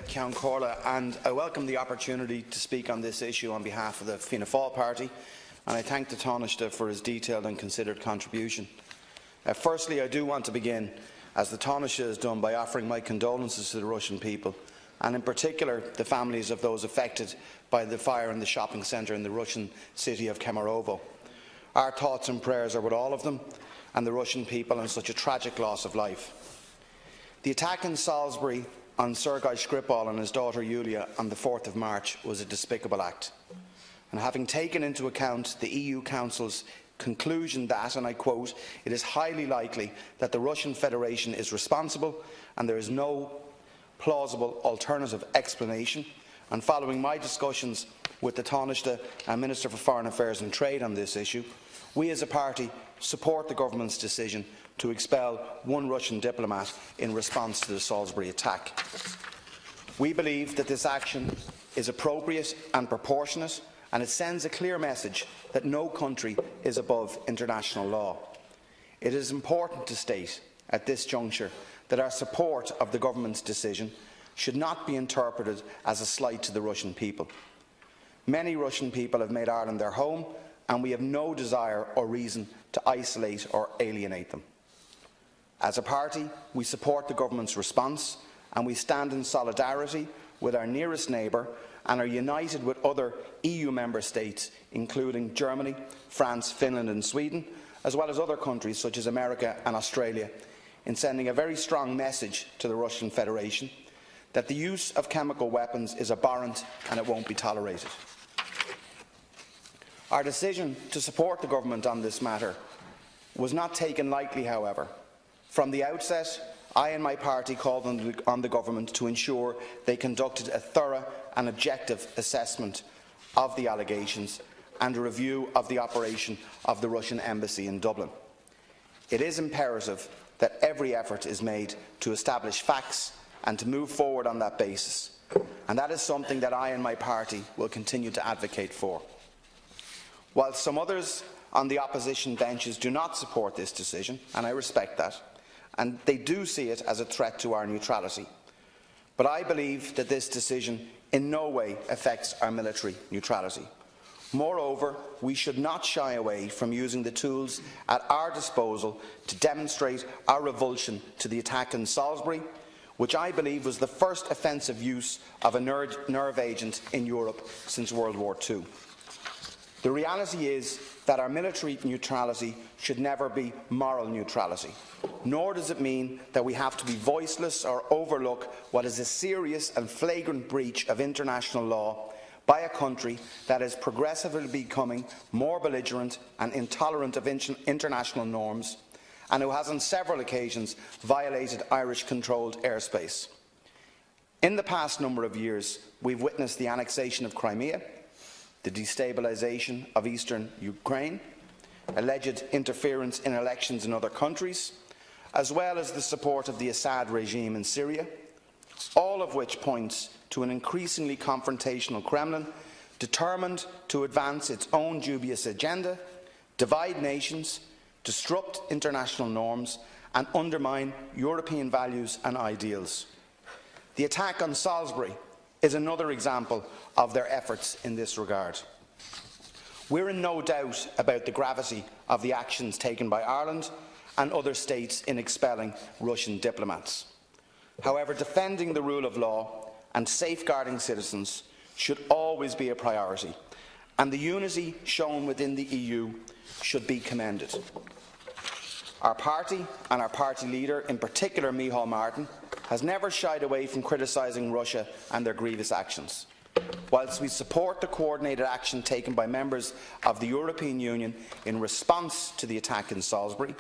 Count Corla, and I welcome the opportunity to speak on this issue on behalf of the Fianna Fáil party, and I thank the Taoiseach for his detailed and considered contribution. Firstly, I do want to begin, as the Taoiseach has done, by offering my condolences to the Russian people, and in particular the families of those affected by the fire in the shopping centre in the Russian city of Kemerovo. Our thoughts and prayers are with all of them and the Russian people on such a tragic loss of life. The attack in Salisbury on Sergei Skripal and his daughter Yulia on the 4th of March was a despicable act. And having taken into account the EU Council's conclusion that, and I quote, "it is highly likely that the Russian Federation is responsible and there is no plausible alternative explanation," and following my discussions with the Taoiseach and Minister for Foreign Affairs and Trade on this issue, we as a party support the government's decision to expel one Russian diplomat in response to the Salisbury attack. We believe that this action is appropriate and proportionate, and it sends a clear message that no country is above international law. It is important to state at this juncture that our support of the government's decision should not be interpreted as a slight to the Russian people. Many Russian people have made Ireland their home, and we have no desire or reason to isolate or alienate them. As a party, we support the government's response, and we stand in solidarity with our nearest neighbour and are united with other EU member states, including Germany, France, Finland and Sweden, as well as other countries such as America and Australia, in sending a very strong message to the Russian Federation that the use of chemical weapons is abhorrent and it won't be tolerated. Our decision to support the government on this matter was not taken lightly, however. From the outset, I and my party called on the government to ensure they conducted a thorough and objective assessment of the allegations and a review of the operation of the Russian embassy in Dublin. It is imperative that every effort is made to establish facts and to move forward on that basis, and that is something that I and my party will continue to advocate for. While some others on the opposition benches do not support this decision, and I respect that, and they do see it as a threat to our neutrality, but I believe that this decision in no way affects our military neutrality. Moreover, we should not shy away from using the tools at our disposal to demonstrate our revulsion to the attack in Salisbury, which I believe was the first offensive use of a nerve agent in Europe since World War II. The reality is that our military neutrality should never be moral neutrality, nor does it mean that we have to be voiceless or overlook what is a serious and flagrant breach of international law by a country that is progressively becoming more belligerent and intolerant of international norms, and who has on several occasions violated Irish-controlled airspace. In the past number of years, we've witnessed the annexation of Crimea, the destabilisation of eastern Ukraine, alleged interference in elections in other countries, as well as the support of the Assad regime in Syria, all of which points to an increasingly confrontational Kremlin determined to advance its own dubious agenda, divide nations, disrupt international norms and undermine European values and ideals. The attack on Salisbury is another example of their efforts in this regard. We're in no doubt about the gravity of the actions taken by Ireland and other states in expelling Russian diplomats. However, defending the rule of law and safeguarding citizens should always be a priority, and the unity shown within the EU should be commended. Our party, and our party leader, in particular Micheál Martin, has never shied away from criticising Russia and their grievous actions. Whilst we support the coordinated action taken by members of the European Union in response to the attack in Salisbury,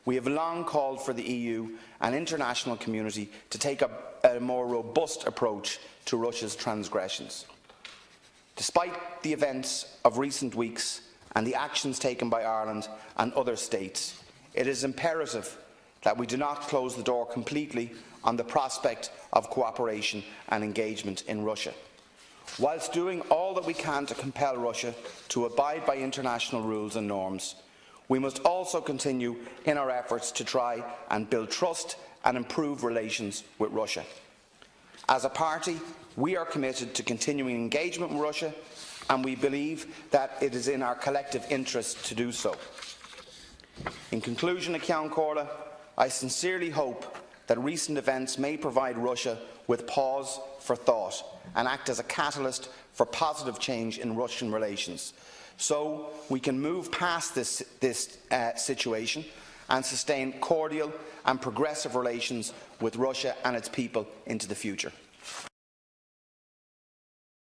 we have long called for the EU and international community to take a more robust approach to Russia's transgressions. Despite the events of recent weeks and the actions taken by Ireland and other states, it is imperative that we do not close the door completely on the prospect of cooperation and engagement in Russia. Whilst doing all that we can to compel Russia to abide by international rules and norms, we must also continue in our efforts to try and build trust and improve relations with Russia. As a party, we are committed to continuing engagement with Russia, and we believe that it is in our collective interest to do so. In conclusion, Ceann Comhairle, I sincerely hope that recent events may provide Russia with pause for thought and act as a catalyst for positive change in Russian relations, so we can move past this situation and sustain cordial and progressive relations with Russia and its people into the future.